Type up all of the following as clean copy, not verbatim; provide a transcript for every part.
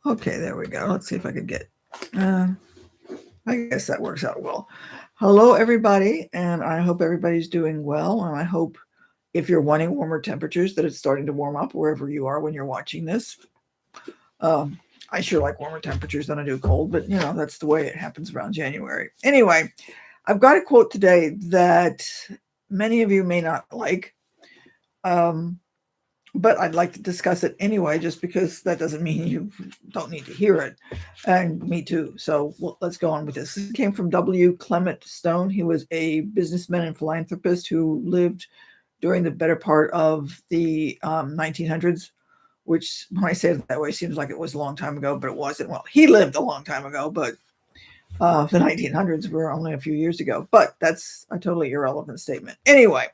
Okay, there we go. Let's see if I can get. Uh, I guess that works out well. Hello, everybody, and I hope everybody's doing well. And I hope if you're wanting warmer temperatures, that it's starting to warm up wherever you are when you're watching this. Um, I sure like warmer temperatures than I do cold, but that's the way it happens around January. Anyway, I've got a quote today that many of you may not like. Um, but I'd like to discuss it anyway, just because that doesn't mean you don't need to hear it. And me too. So let's go on with this. This came from W. Clement Stone. He was a businessman and philanthropist who lived during the better part of the 1900s, which when I say it that way, seems like it was a long time ago, but it wasn't. Well, he lived a long time ago, but the 1900s were only a few years ago. But that's a totally irrelevant statement. Anyway,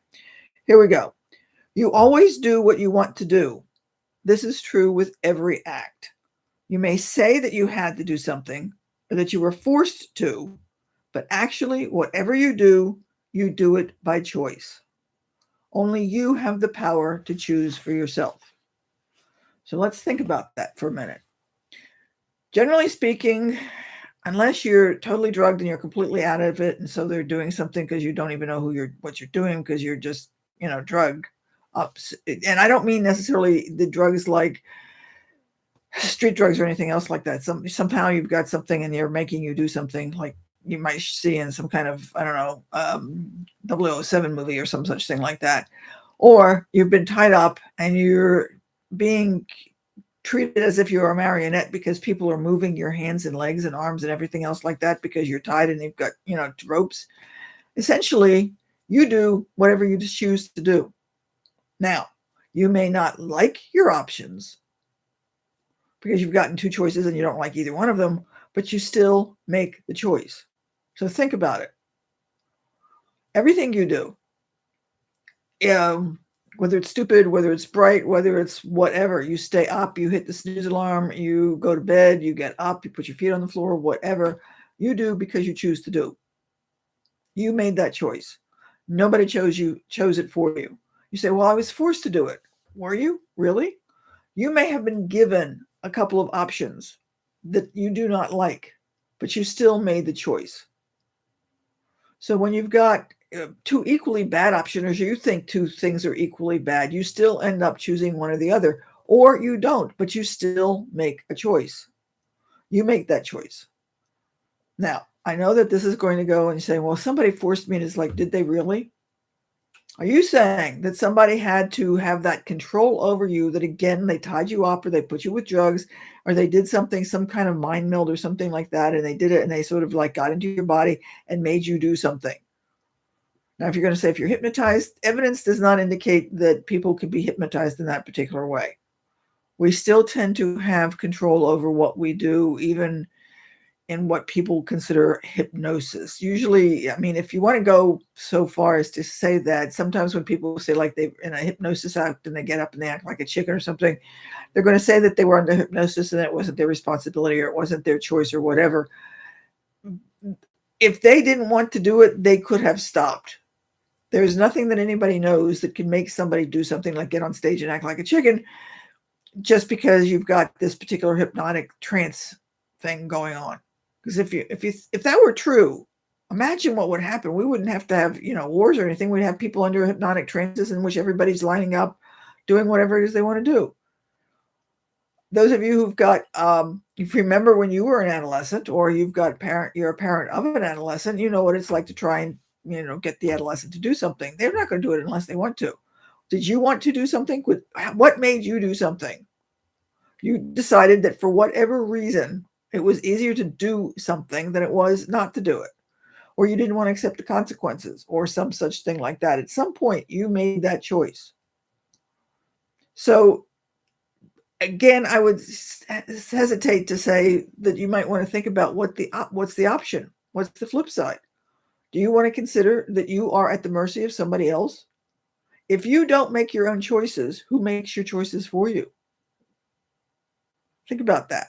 here we go. You always do what you want to do. This is true with every act. You may say that you had to do something or that you were forced to, but actually, whatever you do it by choice. Only you have the power to choose for yourself. So let's think about that for a minute. Generally speaking, unless you're totally drugged and you're completely out of it, and so they're doing something because you don't even know what you're doing because you're just drugged up. And I don't mean necessarily the drugs like street drugs or anything else like that. Somehow you've got something and they're making you do something like you might see in some kind of, I don't know, 007 movie or some such thing like that. Or you've been tied up and you're being treated as if you're a marionette because people are moving your hands and legs and arms and everything else like that because you're tied and they've got, ropes. Essentially, you do whatever you choose to do. Now, you may not like your options because you've gotten two choices and you don't like either one of them, but you still make the choice. So think about it. Everything you do, whether it's stupid, whether it's bright, whether it's whatever, you stay up, you hit the snooze alarm, you go to bed, you get up, you put your feet on the floor, whatever you do because you choose to do. You made that choice. Nobody chose it for you. You say, well, I was forced to do it. Were you? Really? You may have been given a couple of options that you do not like, but you still made the choice. So when you've got two equally bad options, or you think two things are equally bad, you still end up choosing one or the other, or you don't, but you still make a choice. You make that choice. Now, I know that this is going to go and say, well, somebody forced me, and it's like, did they really? Are you saying that somebody had to have that control over you, that again, they tied you up or they put you with drugs or they did something, some kind of mind meld or something like that, and they did it and they sort of like got into your body and made you do something? Now, if you're going to say if you're hypnotized, evidence does not indicate that people can be hypnotized in that particular way. We still tend to have control over what we do, even in what people consider hypnosis. Usually, I mean, if you want to go so far as to say that, sometimes when people say like they're in a hypnosis act and they get up and they act like a chicken or something, they're going to say that they were under hypnosis and it wasn't their responsibility or it wasn't their choice or whatever. If they didn't want to do it, they could have stopped. There's nothing that anybody knows that can make somebody do something like get on stage and act like a chicken just because you've got this particular hypnotic trance thing going on. Because if that were true, imagine what would happen. We wouldn't have to have wars or anything. We'd have people under hypnotic trances in which everybody's lining up, doing whatever it is they want to do. Those of you who've got, if you remember when you were an adolescent, or you're a parent of an adolescent, you know what it's like to try and get the adolescent to do something. They're not going to do it unless they want to. Did you want to do something? What made you do something? You decided that for whatever reason, it was easier to do something than it was not to do it, or you didn't want to accept the consequences or some such thing like that. At some point, you made that choice. So again, I would hesitate to say that you might want to think about what's the option? What's the flip side? Do you want to consider that you are at the mercy of somebody else? If you don't make your own choices, who makes your choices for you? Think about that.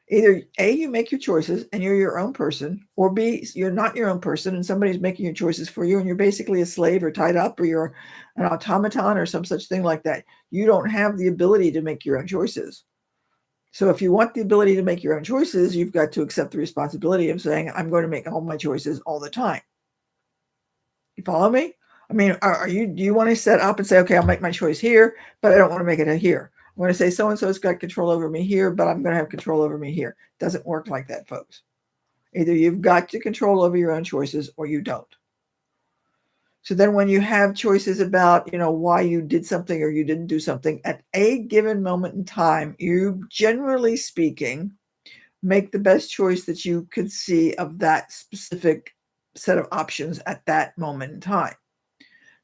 Either A, you make your choices and you're your own person, or B, you're not your own person and somebody's making your choices for you and you're basically a slave or tied up or you're an automaton or some such thing like that. You don't have the ability to make your own choices. So if you want the ability to make your own choices, you've got to accept the responsibility of saying, I'm going to make all my choices all the time. You follow me? I mean, do you want to set up and say, okay, I'll make my choice here, but I don't want to make it here. I'm going to say so-and-so's got control over me here, but I'm going to have control over me here. It doesn't work like that, folks. Either you've got to control over your own choices or you don't. So then when you have choices about, why you did something or you didn't do something at a given moment in time, you, generally speaking, make the best choice that you could see of that specific set of options at that moment in time.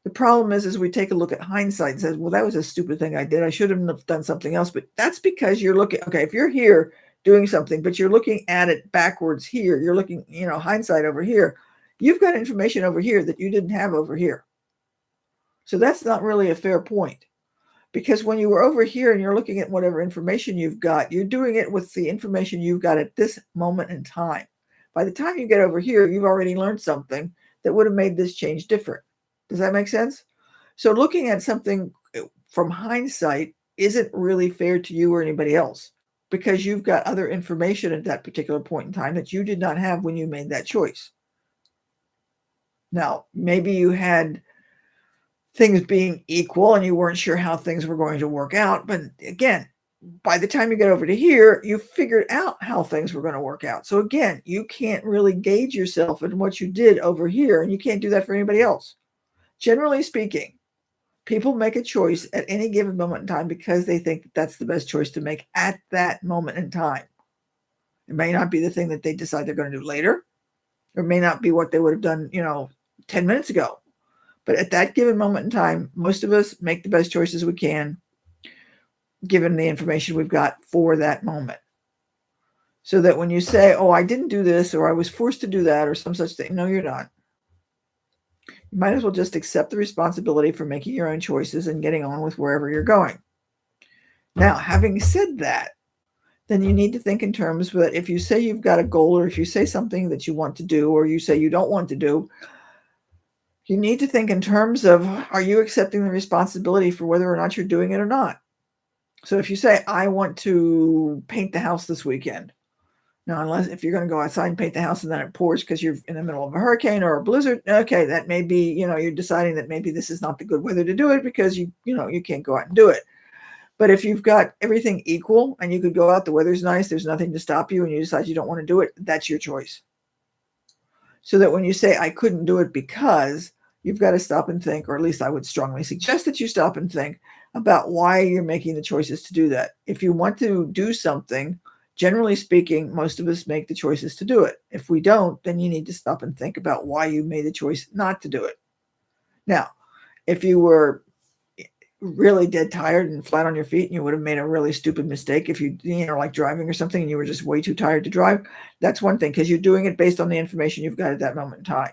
The problem is we take a look at hindsight and says, well, that was a stupid thing I did. I should have done something else. But that's because you're looking, okay, if you're here doing something, but you're looking at it backwards here, you're looking, hindsight over here, you've got information over here that you didn't have over here. So that's not really a fair point. Because when you were over here and you're looking at whatever information you've got, you're doing it with the information you've got at this moment in time. By the time you get over here, you've already learned something that would have made this change different. Does that make sense? So looking at something from hindsight isn't really fair to you or anybody else because you've got other information at that particular point in time that you did not have when you made that choice. Now, maybe you had things being equal and you weren't sure how things were going to work out. But again, by the time you get over to here, you figured out how things were going to work out. So again, you can't really gauge yourself in what you did over here, and you can't do that for anybody else. Generally speaking, people make a choice at any given moment in time because they think that's the best choice to make at that moment in time. It may not be the thing that they decide they're going to do later. Or it may not be what they would have done, 10 minutes ago. But at that given moment in time, most of us make the best choices we can, given the information we've got for that moment. So that when you say, oh, I didn't do this, or I was forced to do that, or some such thing, no, you're not. You might as well just accept the responsibility for making your own choices and getting on with wherever you're going. Now, having said that, then you need to think in terms that if you say you've got a goal, or if you say something that you want to do, or you say you don't want to do, you need to think in terms of, are you accepting the responsibility for whether or not you're doing it or not? So if you say, I want to paint the house this weekend. Now, unless if you're going to go outside and paint the house and then it pours because you're in the middle of a hurricane or a blizzard, okay, that may be, you're deciding that maybe this is not the good weather to do it because you can't go out and do it. But if you've got everything equal and you could go out, the weather's nice, there's nothing to stop you, and you decide you don't want to do it, that's your choice. So that when you say, I couldn't do it because, you've got to stop and think, or at least I would strongly suggest that you stop and think about why you're making the choices to do that. If you want to do something, generally speaking, most of us make the choices to do it. If we don't, then you need to stop and think about why you made the choice not to do it. Now, if you were really dead tired and flat on your feet and you would have made a really stupid mistake, if you like driving or something and you were just way too tired to drive, that's one thing, because you're doing it based on the information you've got at that moment in time.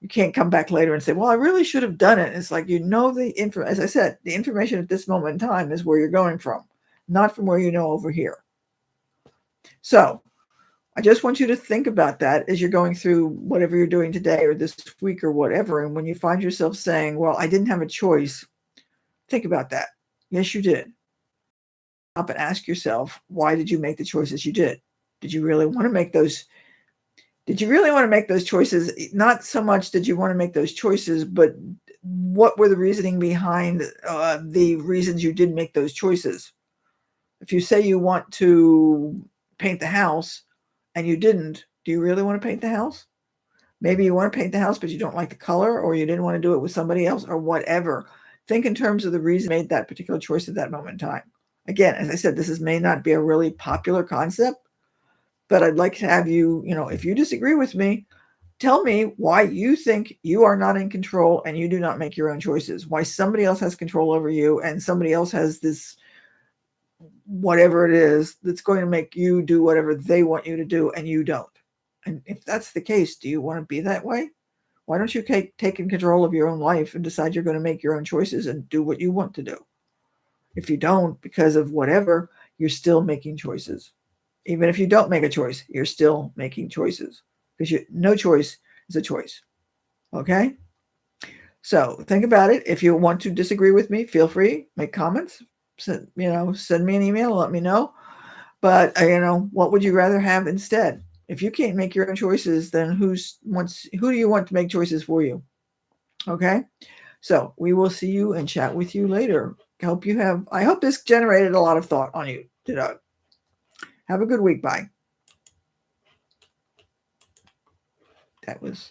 You can't come back later and say, well, I really should have done it. It's like, as I said, the information at this moment in time is where you're going from, not from where over here. So I just want you to think about that as you're going through whatever you're doing today or this week or whatever. And when you find yourself saying, well, I didn't have a choice, think about that. Yes, you did. Stop and ask yourself, why did you make the choices you did? Did you really want to make those? Did you really want to make those choices? Not so much did you want to make those choices, but what were the reasoning behind the reasons you did make those choices? If you say you want to paint the house and you didn't, do you really want to paint the house? Maybe you want to paint the house, but you don't like the color, or you didn't want to do it with somebody else, or whatever. Think in terms of the reason you made that particular choice at that moment in time. Again, as I said, may not be a really popular concept, but I'd like to have you, if you disagree with me, tell me why you think you are not in control and you do not make your own choices, why somebody else has control over you and somebody else has this, whatever it is, that's going to make you do whatever they want you to do and you don't. And if that's the case, do you want to be that way? Why don't you take control of your own life and decide you're going to make your own choices and do what you want to do? If you don't, because of whatever, you're still making choices. Even if you don't make a choice, you're still making choices, because no choice is a choice. Okay? So think about it. If you want to disagree with me, feel free, make comments, send me an email, let me know. But what would you rather have instead? If you can't make your own choices, then who do you want to make choices for you? Okay. So we will see you and chat with you later. I hope this generated a lot of thought on you today. Have a good week. Bye. That was